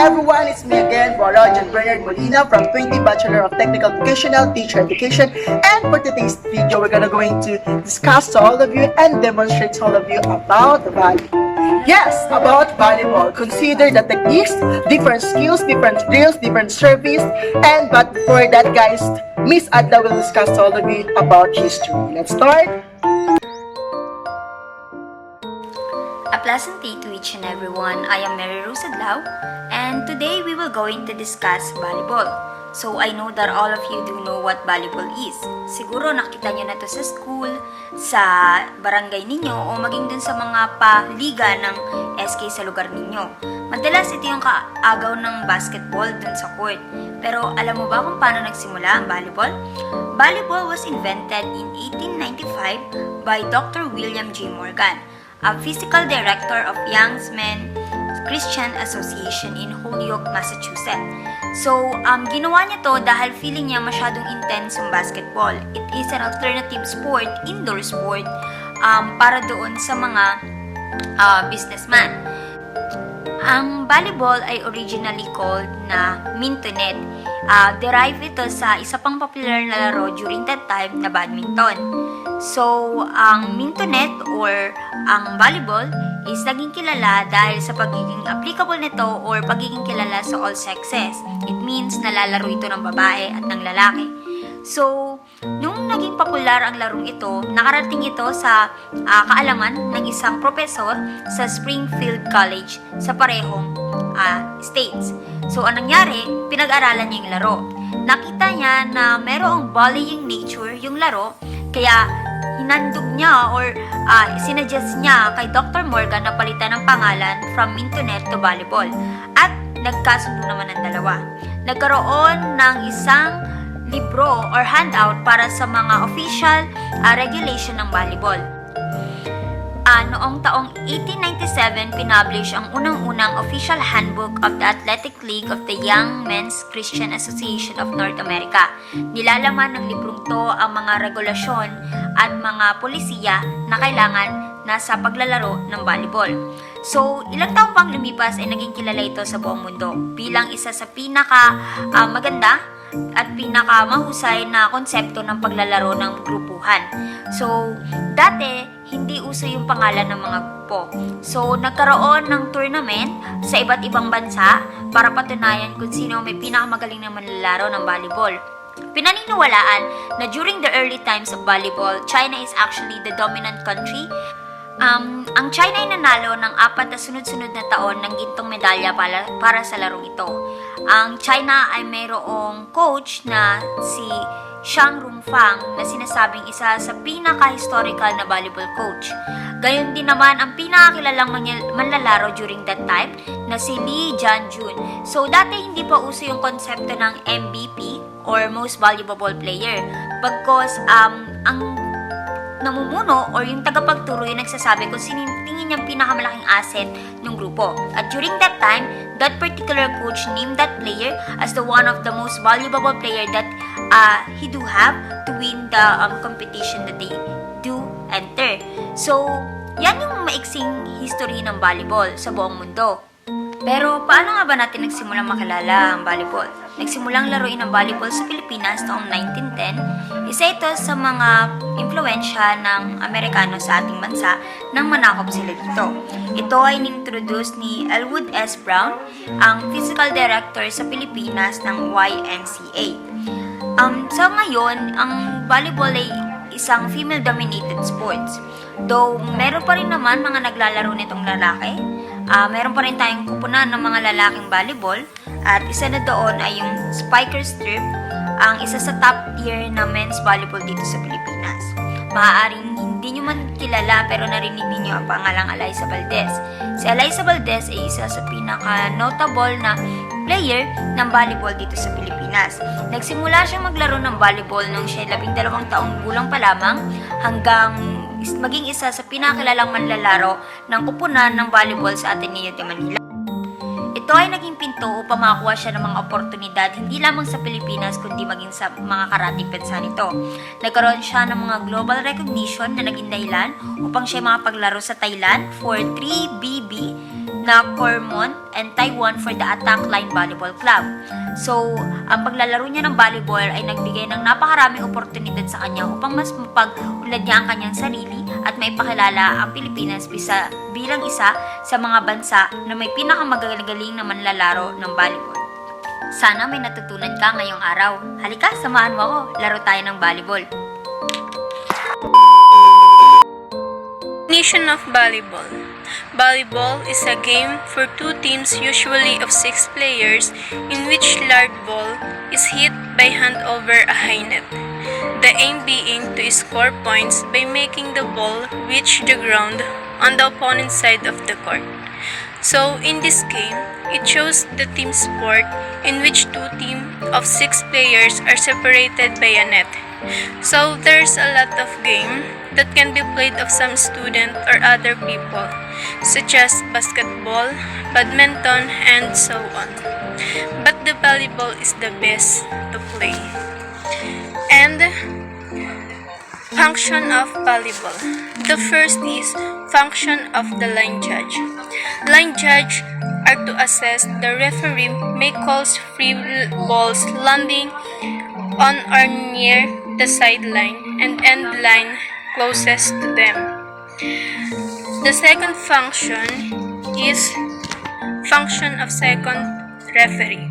Everyone, it's me again, John Bernard Molina from 20 Bachelor of Technical Vocational Teacher Education, and for today's video, we're going to discuss to all of you and demonstrate to all of you about volleyball. Yes, about volleyball. Consider the techniques, different skills, different drills, different service, and but before that, guys, Miss Adla will discuss to all of you about history. Let's start. A pleasant day to each and everyone. I am Mary Rose Adlaw, and today we will going to discuss volleyball. So I know that all of you do know what volleyball is. Siguro nakita nyo na to sa school, sa barangay ninyo, o maging dun sa mga paliga ng SK sa lugar ninyo. Madalas ito yung kaagaw ng basketball dun sa court. Pero alam mo ba kung paano nagsimula ang volleyball? Volleyball was invented in 1895 by Dr. William J. Morgan, a physical director of Young Men's Christian Association in Holyoke, Massachusetts. So, ginawa niya to dahil feeling niya masyadong intense yung basketball. It is an alternative sport, indoor sport, para doon sa mga businessman. Ang volleyball ay originally called na mintonet. Derive ito sa isa pang popular na laro during that time na badminton. So, ang mintonet or ang volleyball is naging kilala dahil sa pagiging applicable nito or pagiging kilala sa all sexes. It means nalalaro ito ng babae at ng lalaki. So, nung naging popular ang larong ito, nakarating ito sa kaalaman ng isang profesor sa Springfield College sa parehong states. So, anong nangyari? Pinag-aralan niya yung laro. Nakita niya na merong volleying nature yung laro, kaya hinandog niya or sinuggest niya kay Dr. Morgan na palitan ng pangalan from mintonet to volleyball. At nagkasundo naman ang dalawa. Nagkaroon ng isang libro or handout para sa mga official regulation ng volleyball. Noong taong 1897, pinublish ang unang-unang official handbook of the Athletic League of the Young Men's Christian Association of North America. Nilalaman ng librong to ang mga regulasyon at mga polisiya na kailangan nasa paglalaro ng volleyball. So, ilang taong pang lumipas ay naging kilala ito sa buong mundo bilang isa sa pinaka maganda at pinakamahusay na konsepto ng paglalaro ng grupuhan. So, dati, hindi uso yung pangalan ng mga grupo. So, nagkaroon ng tournament sa iba't ibang bansa para patunayan kung sino may pinakamagaling na manlalaro ng volleyball. Pinaniniwalaan na during the early times of volleyball, China is actually the dominant country. Ang China ay nanalo ng 4 na sunod-sunod na taon ng gintong medalya para sa larong ito. Ang China ay mayroong coach na si Zhang Rongfang na sinasabing isa sa pinaka-historical na volleyball coach. Gayon din naman ang pinakakilalang manlalaro during that time na si Lee Jianjun. So dati hindi pa uso yung konsepto ng MVP or Most Valuable Player. Bagkos ang namumuno or yung tagapagturo yung nagsasabi kung sino tingin niyang pinakamalaking asset ng grupo. At during that time, that particular coach named that player as the one of the most valuable player that he do have to win the competition that they do enter. So, yan yung maiksing history ng volleyball sa buong mundo. Pero paano nga ba natin nagsimulang makilala ang volleyball? Nagsimulang laruin ang volleyball sa Pilipinas noong 1910. Isa ito sa mga impluensya ng Amerikano sa ating bansa nang manakop sila dito. Ito ay nintroduce ni Elwood S. Brown, ang physical director sa Pilipinas ng YMCA. Sa ngayon, ang volleyball ay isang female-dominated sports. Though, meron pa rin naman mga naglalaro nitong lalaki. Meron pa rin tayong kupunan ng mga lalaking volleyball at isa na doon ay yung spiker strip ang isa sa top tier na men's volleyball dito sa Pilipinas. Maaaring hindi nyo man kilala pero narinig ninyo ang pangalang Alyssa Valdez. Si Alyssa Valdez ay isa sa pinaka-notable na player ng volleyball dito sa Pilipinas. Nagsimula siyang maglaro ng volleyball nung siya 12 taong gulang pa lamang hanggang maging isa sa pinakakilalang manlalaro ng kupunan ng volleyball sa Ateneo de Manila. Ito ay naging pinto upang makakuha siya ng mga oportunidad hindi lamang sa Pilipinas kundi maging sa mga karating bansa nito. Nagkaroon siya ng mga global recognition na naging dahilan upang siya makapaglaro sa Thailand for 3BB na Cormont and Taiwan for the Attack Line Volleyball Club. So, ang paglalaro niya ng volleyball ay nagbigay ng napakaraming oportunidad sa kanya upang mas mapag-unlad niya ang kanyang sarili at maipakilala ang Pilipinas bilang isa sa mga bansa na may pinakamagagaling na manlalaro ng volleyball. Sana may natutunan ka ngayong araw. Halika, samahan mo ako. Laro tayo ng volleyball. Definition of volleyball. Volleyball is a game for two teams usually of 6 players in which large ball is hit by hand over a high net. The aim being to score points by making the ball reach the ground on the opponent's side of the court. So in this game, it shows the team sport in which two teams of 6 players are separated by a net. So there's a lot of game that can be played of some student or other people, such as basketball, badminton, and so on. But the volleyball is the best to play. And function of volleyball. The first is function of the line judge. Line judge are to assess the referee may calls free balls landing on or near the sideline and end line closest to them. The second function is function of second referee.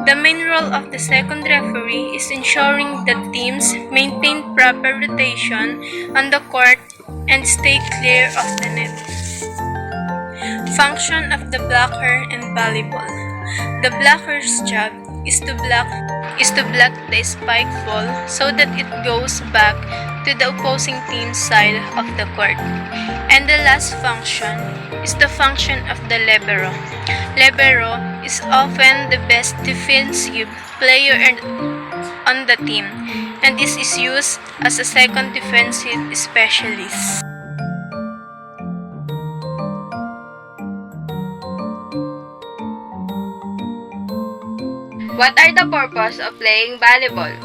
The main role of the second referee is ensuring that teams maintain proper rotation on the court and stay clear of the net. Function of the blocker in volleyball. The blocker's job is to block the spike ball so that it goes back to the opposing team's side of the court. And the last function is the function of the libero. Libero is often the best defensive player on the team and this is used as a second defensive specialist. What are the purpose of playing volleyball?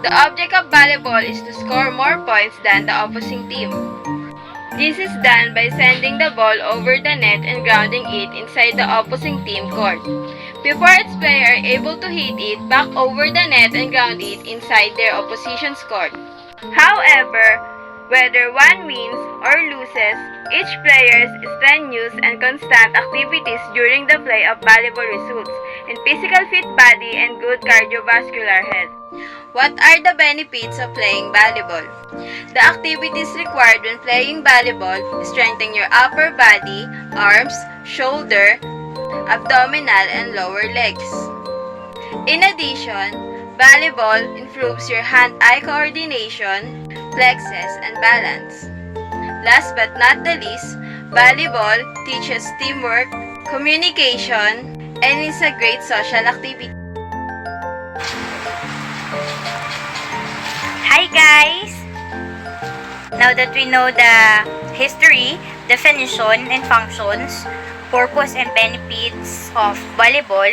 The object of volleyball is to score more points than the opposing team. This is done by sending the ball over the net and grounding it inside the opposing team court. Before its player are able to hit it back over the net and ground it inside their opposition's court. However, whether one wins or loses, each player's strenuous and constant activities during the play of volleyball results in physical fit body and good cardiovascular health. What are the benefits of playing volleyball? The activities required when playing volleyball strengthen your upper body, arms, shoulder, abdominal, and lower legs. In addition, volleyball improves your hand-eye coordination, flexes, and balance. Last but not the least, volleyball teaches teamwork, communication, and is a great social activity. Hi guys! Now that we know the history, definition, and functions, purpose, and benefits of volleyball,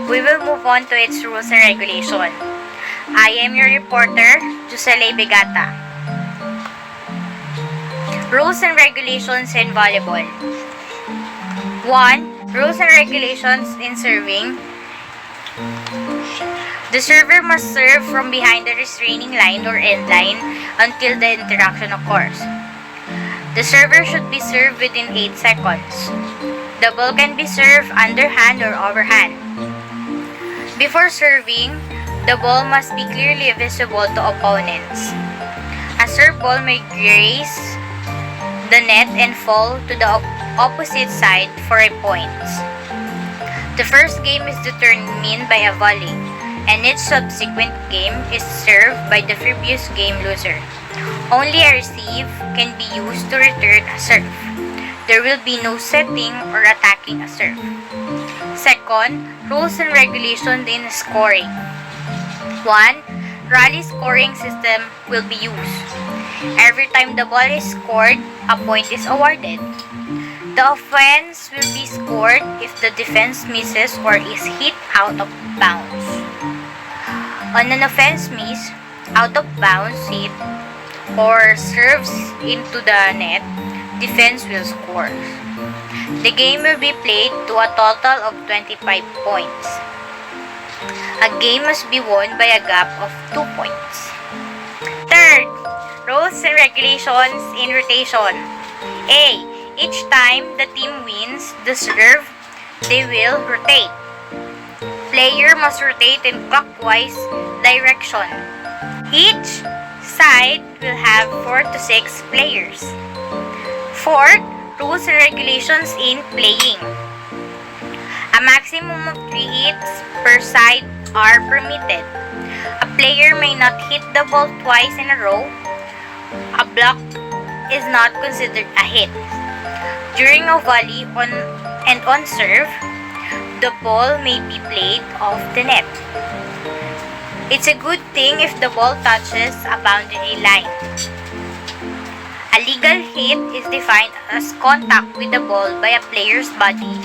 we will move on to its rules and regulation. I am your reporter, Jusele Begata. Rules and regulations in volleyball. 1. Rules and regulations in serving. The server must serve from behind the restraining line or end line until the interaction occurs. The server should be served within 8 seconds. The ball can be served underhand or overhand. Before serving, the ball must be clearly visible to opponents. A serve ball may graze the net and fall to the opposite side for a point. The first game is determined by a volley, and each subsequent game is served by the previous game loser. Only a receive can be used to return a serve. There will be no setting or attacking a serve. Second, rules and regulations in scoring. 1. Rally scoring system will be used. Every time the ball is scored, a point is awarded. The offense will be scored if the defense misses or is hit out of bounds. On an offense miss, out of bounds hit, or serves into the net, defense will score. The game will be played to a total of 25 points. A game must be won by a gap of 2 points. Third, rules and regulations in rotation. A. Each time the team wins the serve, they will rotate. Player must rotate in clockwise direction. Each side will have 4 to 6 players. Fourth, rules and regulations in playing. A maximum of 3 hits per side are permitted. A player may not hit the ball twice in a row. A block is not considered a hit. During a volley on serve, the ball may be played off the net. It's a good thing if the ball touches a boundary line. A legal hit is defined as contact with the ball by a player's body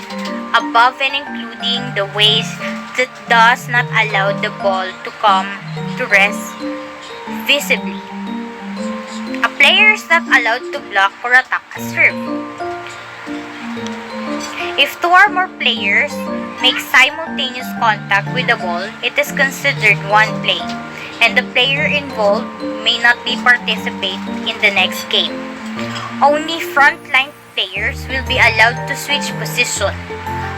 above and including the waist that does not allow the ball to come to rest visibly. A player is not allowed to block or attack a serve. If 2 or more players make simultaneous contact with the ball, it is considered one play, and the player involved may not be participate in the next game. Only frontline players will be allowed to switch position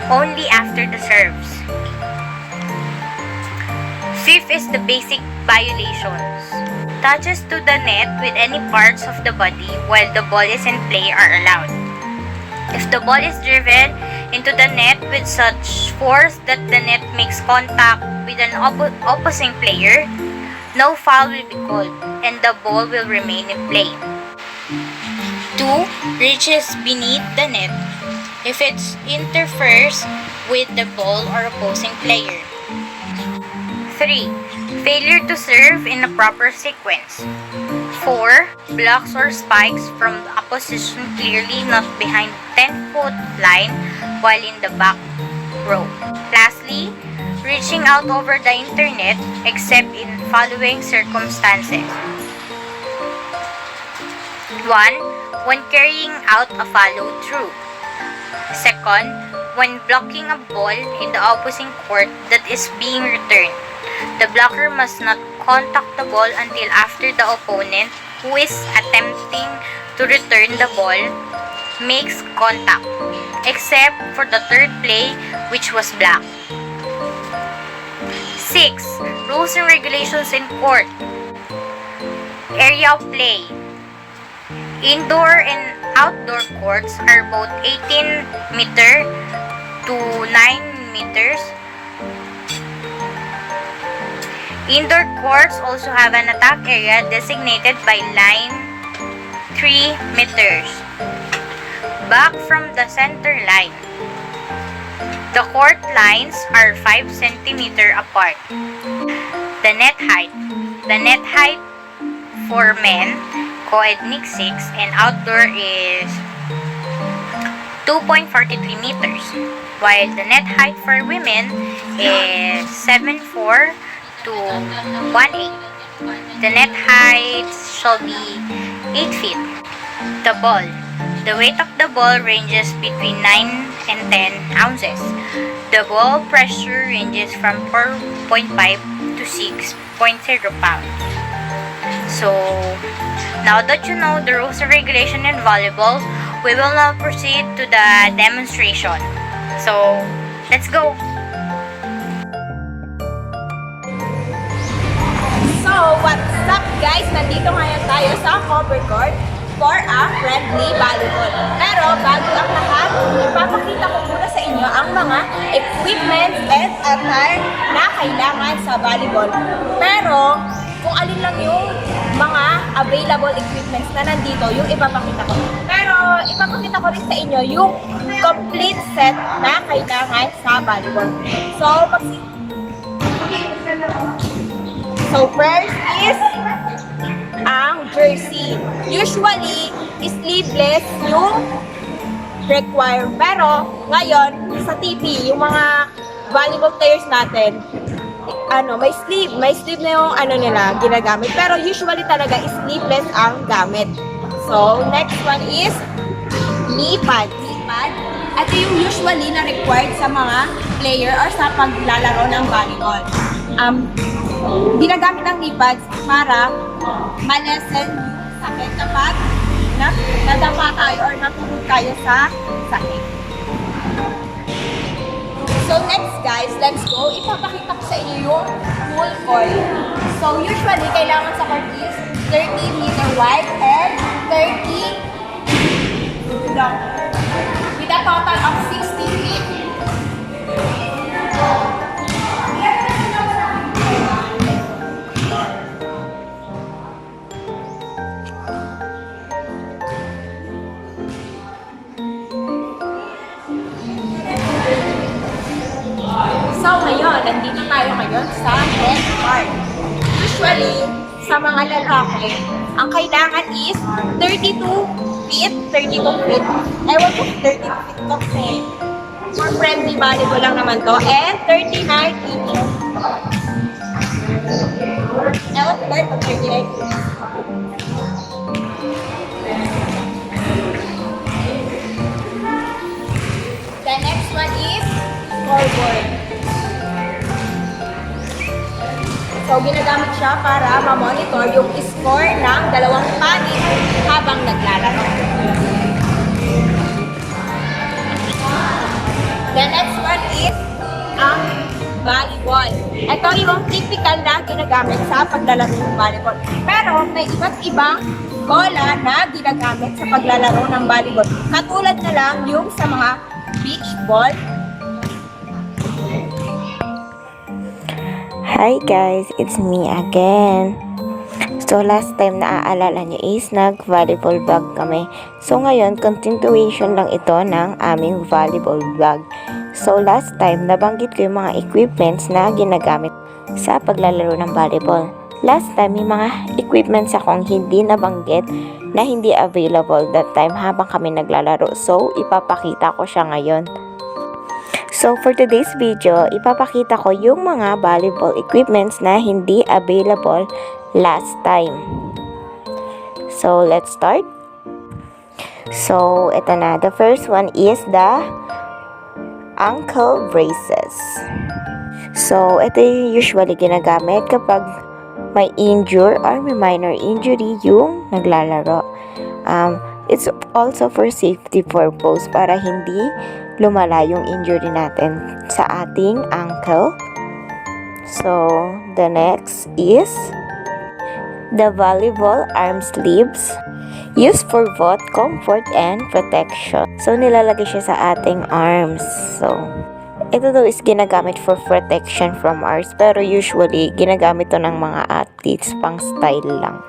only after the serves. Fifth is the basic violations. Touches to the net with any parts of the body while the ball is in play are allowed. If the ball is driven into the net with such force that the net makes contact with an opposing player, no foul will be called and the ball will remain in play. 2. Reaches beneath the net if it interferes with the ball or opposing player. 3. Failure to serve in a proper sequence. 4. Blocks or spikes from a position clearly not behind 10-foot line while in the back row. Lastly, reaching out over the internet except in following circumstances. 1. When carrying out a follow-through. 2nd, when blocking a ball in the opposing court that is being returned. The blocker must not contact the ball until after the opponent who is attempting to return the ball makes contact, except for the third play which was blocked. 6. Rules and regulations in court. Area of play. Indoor and outdoor courts are both 18 meter to 9 meters. Indoor courts also have an attack area designated by line 3 meters back from the center line. The court lines are 5 centimeter apart. The net height. The net height for men, co-ed mix 6, and outdoor is 2.43 meters, while the net height for women is 7.4 to 1.8. The net height shall be 8 feet. The ball. The weight of the ball ranges between 9 and 10 ounces. The ball pressure ranges from 4.5 to 6.0 pounds. So, now that you know the rules and regulation in volleyball, we will now proceed to the demonstration. So, let's go! So, what's up guys? Nandito ngayon tayo sa cover court. for a friendly volleyball. Pero bago ang lahat, ipapakita ko muna sa inyo ang mga equipment and attire na kailangan sa volleyball. Pero kung alin lang yung mga available equipments na nandito, yung ipapakita ko. Pero ipapakita ko rin sa inyo yung complete set na kailangan sa volleyball. So first is ang jersey. Usually, sleeveless yung required. Pero ngayon, sa TV, yung mga volleyball players natin, may sleeve na yung nila ginagamit. Pero usually talaga sleeveless ang gamit. So next one is knee pad. Ito yung usually na required sa mga player or sa paglalaro ng volleyball. Ginagamit ang knee pads para ma-lessen yung sakit kapag nadapa tayo or natulog tayo sa sakit. So next guys, let's go. Ipapakita ko sa inyo yung full court. So usually, kailangan sa court is 30 meter wide and 30 long. With a total of 60 feet. So ngayon, nandito tayo ngayon sa head part. Usually, sa mga lalaki, ang kailangan is 32 feet. Ewan ko 32 feet kasi for friendly volleyball lang naman to. And 39 inches. Ewan ko tayo pag 39 inches. The next one is scoreboard. So, ginagamit siya para ma-monitor yung score ng dalawang panig habang naglalaro. The next one is ang volleyball. Ito yung typical na ginagamit sa paglalaro ng volleyball. Pero may iba't ibang bola na ginagamit sa paglalaro ng volleyball. Katulad na lang yung sa mga beach ball. Hi guys, it's me again. So last time naaalala nyo is nag-volleyball vlog kami. So ngayon, continuation lang ito ng aming volleyball vlog. So last time, nabanggit ko yung mga equipments na ginagamit sa paglalaro ng volleyball. Last time, may mga equipments akong hindi nabanggit na hindi available that time habang kami naglalaro. So ipapakita ko siya ngayon. So, for today's video, ipapakita ko yung mga volleyball equipments na hindi available last time. So, let's start. So, ito na. The first one is the ankle braces. So, ito yung usually ginagamit kapag may injury or may minor injury yung naglalaro. It's also for safety purpose para hindi lumala yung injury natin sa ating ankle. So, the next is the volleyball arm sleeves used for both comfort and protection. So, nilalagay siya sa ating arms. So, ito daw is ginagamit for protection from ours. Pero usually, ginagamit to ng mga athletes pang style lang.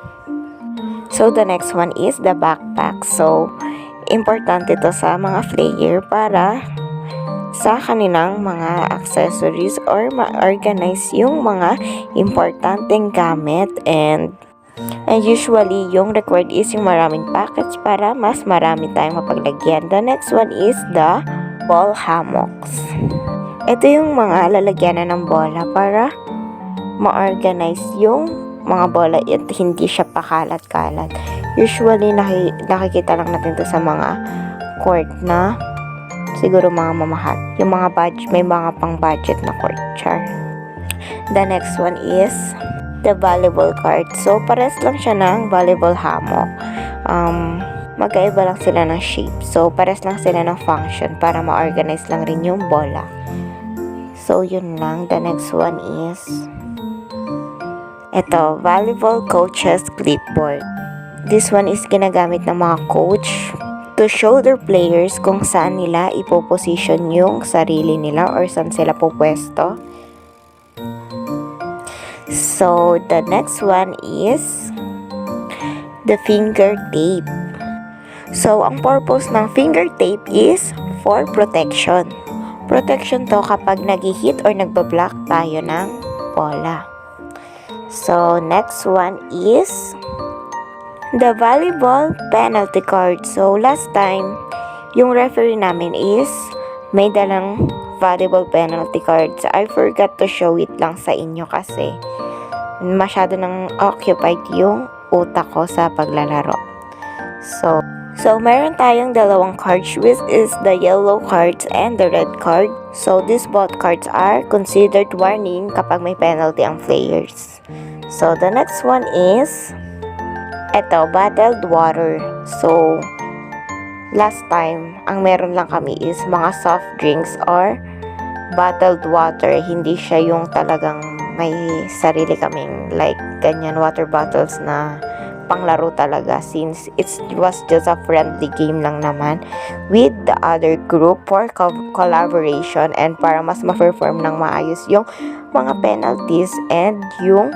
So, the next one is the backpack. So, importante to sa mga player para sa kanilang mga accessories or ma-organize yung mga importanteng gamit and usually yung required is yung maraming packets para mas marami tayong mapaglagyan. The next one is the ball hammocks. Ito yung mga lalagyanan ng bola para ma-organize yung mga bola at hindi siya pakalat-kalat. Usually, nakikita lang natin to sa mga court na siguro mga mamahal. Yung mga may mga pang-budget na court, char. The next one is the volleyball cart. So, pares lang siya ng volleyball hammock. Magkaiba lang sila ng shape. So, pares lang sila ng function para ma-organize lang rin yung bola. So, yun lang. The next one is ito, volleyball coach's clipboard. This one is ginagamit ng mga coach to show their players kung saan nila ipoposition yung sarili nila or saan sila pupwesto. So, the next one is the finger tape. So, ang purpose ng finger tape is for protection. Protection to kapag nag-hit or nagbablock tayo ng bola. So, next one is the volleyball penalty card. So, last time, yung referee namin is may dalang volleyball penalty cards. I forgot to show it lang sa inyo kasi masyado nang occupied yung utak ko sa paglalaro. So meron tayong dalawang cards, which is the yellow cards and the red card. So, these both cards are considered warning kapag may penalty ang players. So, the next one is eto, bottled water. So, last time, ang meron lang kami is mga soft drinks or bottled water. Hindi siya yung talagang may sarili kaming like ganyan water bottles na panglaro talaga, since it was just a friendly game lang naman with the other group for collaboration and para mas ma-perform ng maayos yung mga penalties and yung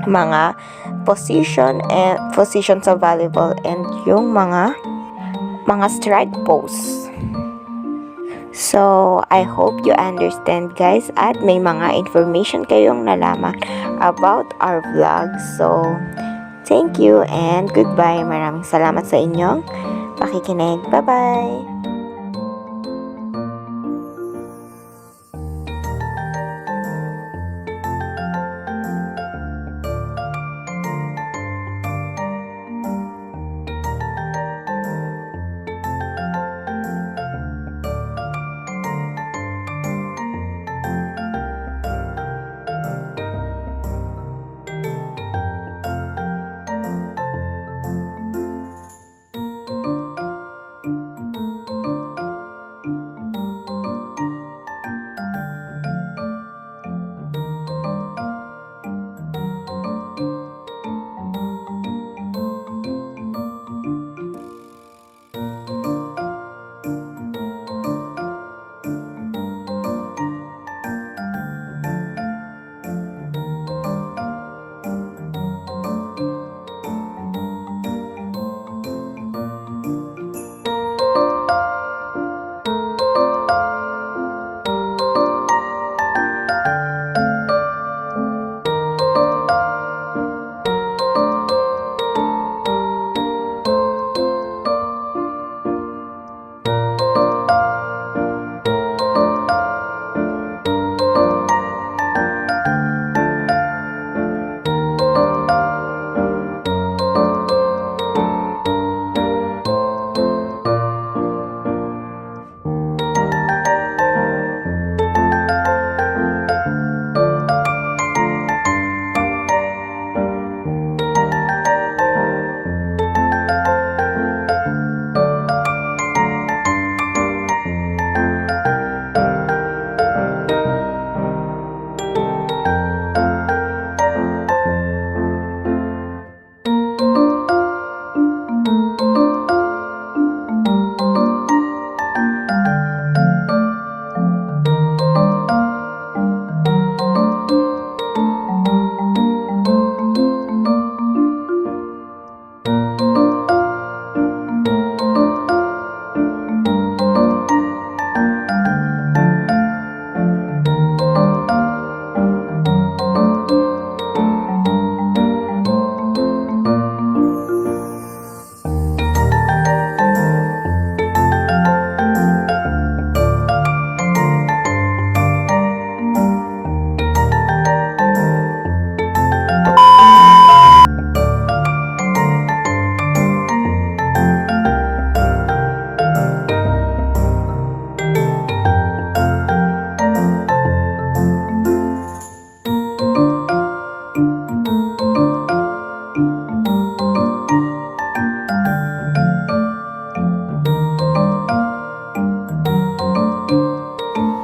mga position sa volleyball and yung mga strike pose. So, I hope you understand guys at may mga information kayong nalaman about our vlog. So, thank you and goodbye. Maraming salamat sa inyong pakikinig. Bye-bye!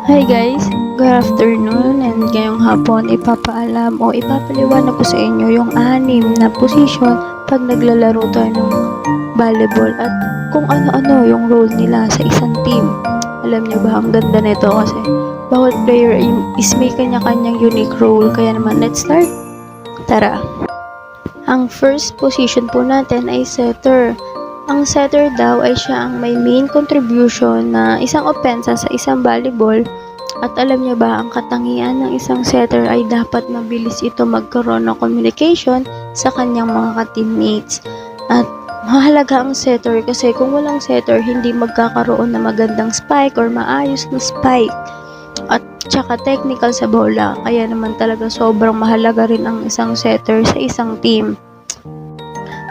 Hi guys, good afternoon and ngayong hapon ipapaalam o ipapaliwanag ko sa inyo yung 6 na position pag naglalaro tayo ng volleyball at kung ano-ano yung role nila sa isang team. Alam niyo ba, ang ganda nito kasi bawat player is may kanya-kanyang unique role. Kaya naman, let's start. Tara! Ang first position po natin ay setter. Ang setter daw ay siya ang may main contribution na isang opensa sa isang volleyball. At alam niyo ba, ang katangian ng isang setter ay dapat mabilis ito magkaroon ng communication sa kanyang mga ka-teammates. At mahalaga ang setter kasi kung walang setter, hindi magkakaroon ng magandang spike or maayos na spike. At tsaka technical sa bola. Kaya naman talaga sobrang mahalaga rin ang isang setter sa isang team.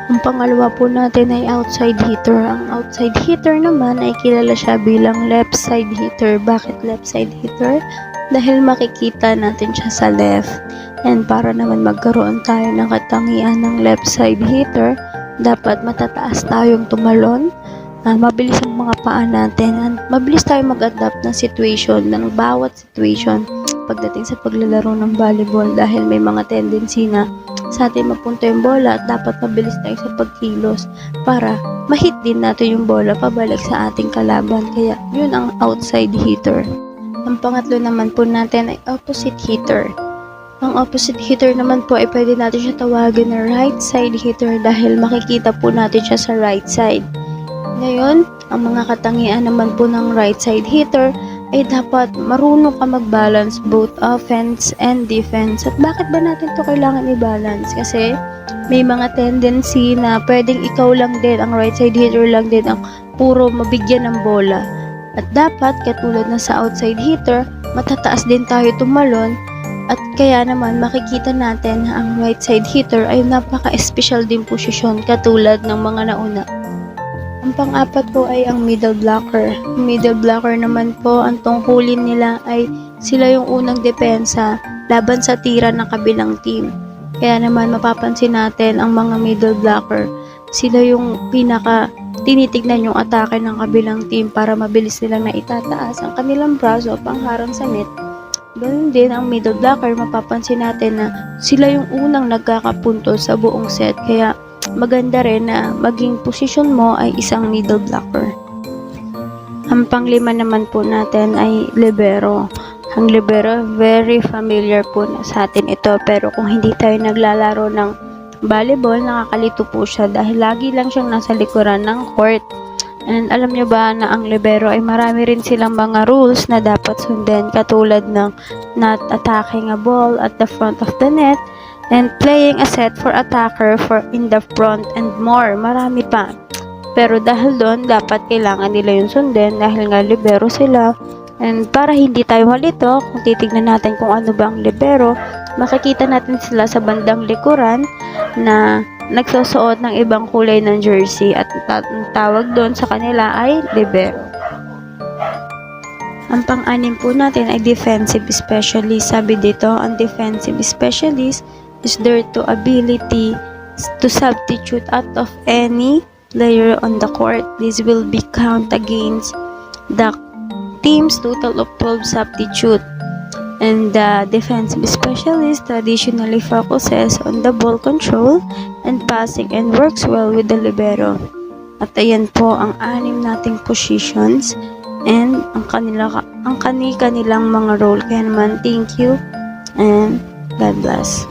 Ang pangalawa po natin ay outside hitter. Ang outside hitter naman ay kilala siya bilang left side hitter. Bakit left side hitter? Dahil makikita natin siya sa left. And para naman magkaroon tayo ng katangian ng left side hitter, dapat matataas tayong tumalon, mabilis ang mga paa natin, and mabilis tayo mag-adapt ng situation, ng bawat situation pagdating sa paglalaro ng volleyball dahil may mga tendency na sa atin mapunta yung bola at dapat mabilis tayo sa pagkilos para ma-hit din natin yung bola pabalik sa ating kalaban. Kaya yun ang outside hitter. Ang pangatlo naman po natin ay opposite hitter. Ang opposite hitter naman po ay pwede natin siya tawagin na right side hitter dahil makikita po natin siya sa right side. Ngayon, ang mga katangian naman po ng right side hitter ay dapat marunong ka mag-balance both offense and defense. At bakit ba natin to kailangan i-balance? Kasi may mga tendency na pwedeng ikaw lang din, ang right side hitter lang din ang puro mabigyan ng bola. At dapat, katulad na sa outside hitter, matataas din tayo tumalon. At kaya naman makikita natin na ang right side hitter ay napaka-special din posisyon katulad ng mga nauna. Ang pang-apat po ay ang middle blocker. Ang middle blocker naman po, ang tungkulin nila ay sila yung unang depensa laban sa tira ng kabilang team. Kaya naman mapapansin natin ang mga middle blocker, sila yung pinaka tinitignan yung atake ng kabilang team para mabilis nilang naitataas ang kanilang braso pangharang sa net. Ganun din ang middle blocker, mapapansin natin na sila yung unang nagkakapunto sa buong set. Kaya maganda rin na maging posisyon mo ay isang middle blocker. Ang panglima naman po natin ay libero. Ang libero, very familiar po na sa atin ito. Pero kung hindi tayo naglalaro ng volleyball, nakakalito po siya dahil lagi lang siyang nasa likuran ng court. And alam nyo ba na ang libero ay marami rin silang mga rules na dapat sundin katulad ng not attacking a ball at the front of the net and playing a set for attacker for in the front and more. Marami pa. Pero dahil doon, dapat kailangan nila yung sundin dahil nga libero sila. And para hindi tayo malito, kung titignan natin kung ano ba ang libero, makikita natin sila sa bandang likuran na nagsusuot ng ibang kulay ng jersey at ang tawag doon sa kanila ay libero. Ang pang-anim po natin ay defensive specialist. Sabi dito, ang defensive specialist is their to ability to substitute out of any player on the court. This will be count against the team's total of 12 substitute. And the defensive specialist traditionally focuses on the ball control and passing and works well with the libero. At ayan po ang 6 nating positions and ang kanilang mga role. Kaya naman, thank you and God bless.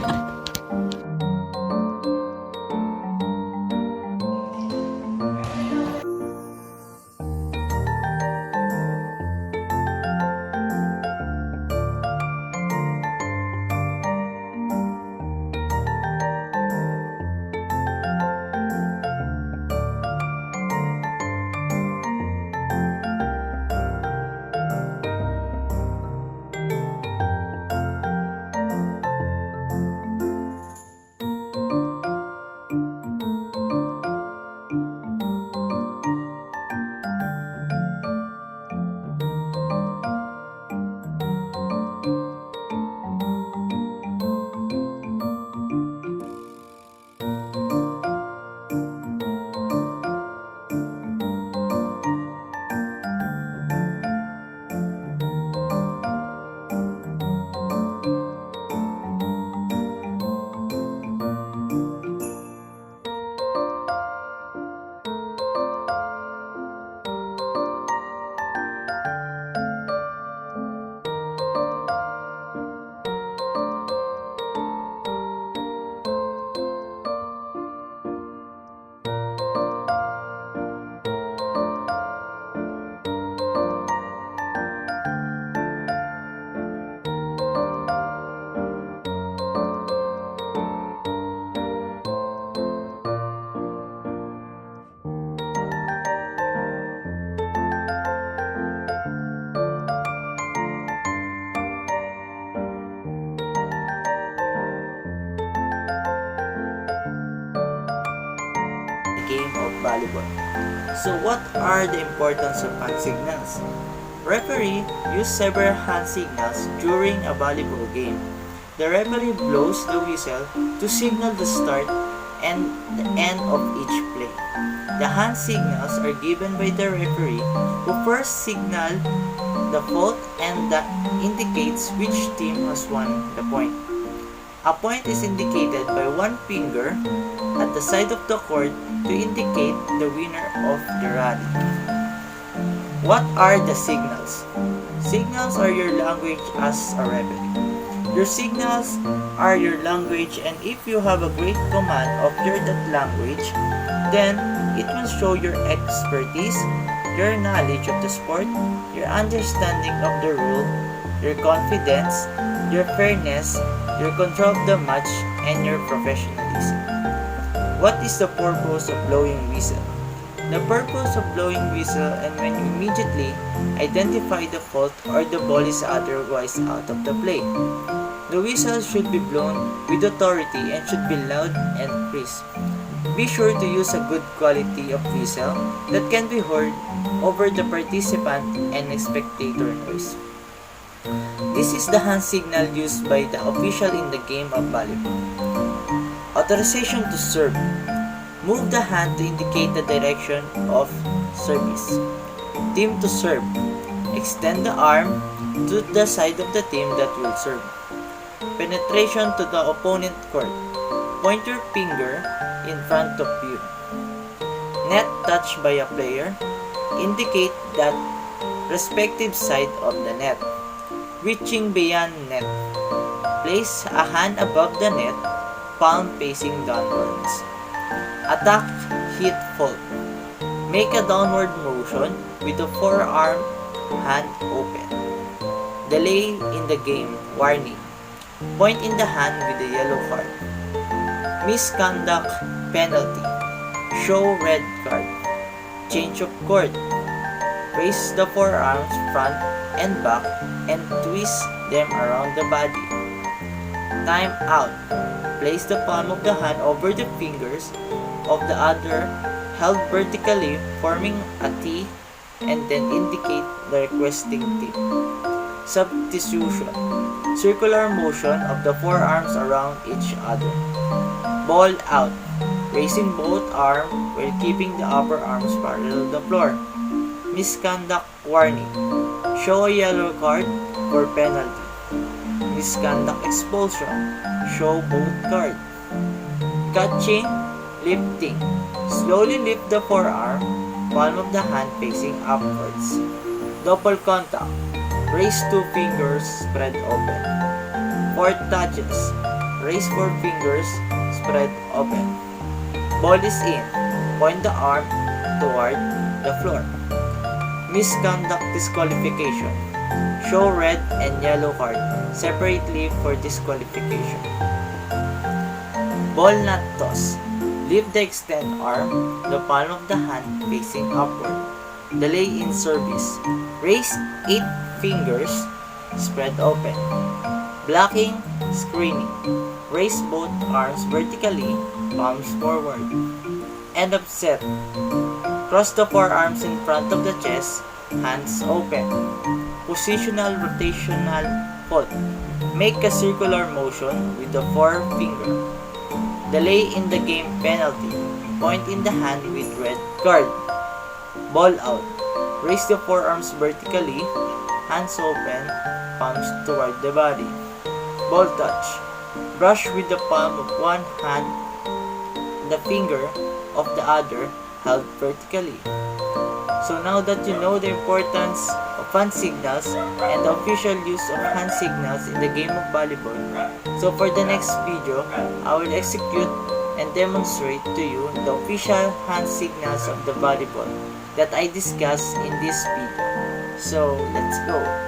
game of volleyball. So what are the importance of hand signals? Referee use several hand signals during a volleyball game. The referee blows the whistle to signal the start and the end of each play. The hand signals are given by the referee who first signal the fault and that indicates which team has won the point. A point is indicated by one finger at the side of the court to indicate the winner of the rally. What are the signals? Signals are your language as a referee. Your signals are your language, and if you have a great command of that language, then it will show your expertise, your knowledge of the sport, your understanding of the rule, your confidence, your fairness, your control of the match, and your professionalism. What is the purpose of blowing whistle? The purpose of blowing whistle and when you immediately identify the fault or the ball is otherwise out of the play. The whistle should be blown with authority and should be loud and crisp. Be sure to use a good quality of whistle that can be heard over the participant and spectator noise. This is the hand signal used by the official in the game of volleyball. Authorization to serve. Move the hand to indicate the direction of service. Team to serve. Extend the arm to the side of the team that will serve. Penetration to the opponent court. Point your finger in front of you. Net touched by a player. Indicate that respective side of the net. Reaching beyond net. Place a hand above the net, palm facing downwards. Attack, hit, fault. Make a downward motion with the forearm, hand open. Delay in the game, warning. Point in the hand with the yellow card. Misconduct, penalty. Show red card. Change of court. Raise the forearms front and back and twist them around the body. Time out. Place the palm of the hand over the fingers of the other held vertically forming a T and then indicate the requesting team. Substitution. Circular motion of the forearms around each other. Ball out. Raising both arms while keeping the upper arms parallel to the floor. Misconduct warning. Show a yellow card for penalty. Misconduct expulsion. Show both cards. Catching, lifting. Slowly lift the forearm, palm of the hand facing upwards. Double contact. Raise two fingers, spread open. Four touches. Raise four fingers, spread open. Ball is in. Point the arm toward the floor. Misconduct disqualification. Show red and yellow card separately for disqualification. Ball not toss. Lift the extend arm, the palm of the hand facing upward. Delay in service. Raise 8 fingers, spread open. Blocking, screening. Raise both arms vertically, palms forward. End of set. Cross the forearms in front of the chest, hands open. Positional rotational fault. Make a circular motion with the forefinger. Delay in the game penalty. Point in the hand with red card. Ball out. Raise the forearms vertically, hands open, palms toward the body. Ball touch. Brush with the palm of one hand, the finger of the other held vertically. So now that you know the importance of hand signals and the official use of hand signals in the game of volleyball, so for the next video, I will execute and demonstrate to you the official hand signals of the volleyball that I discussed in this video. So let's go.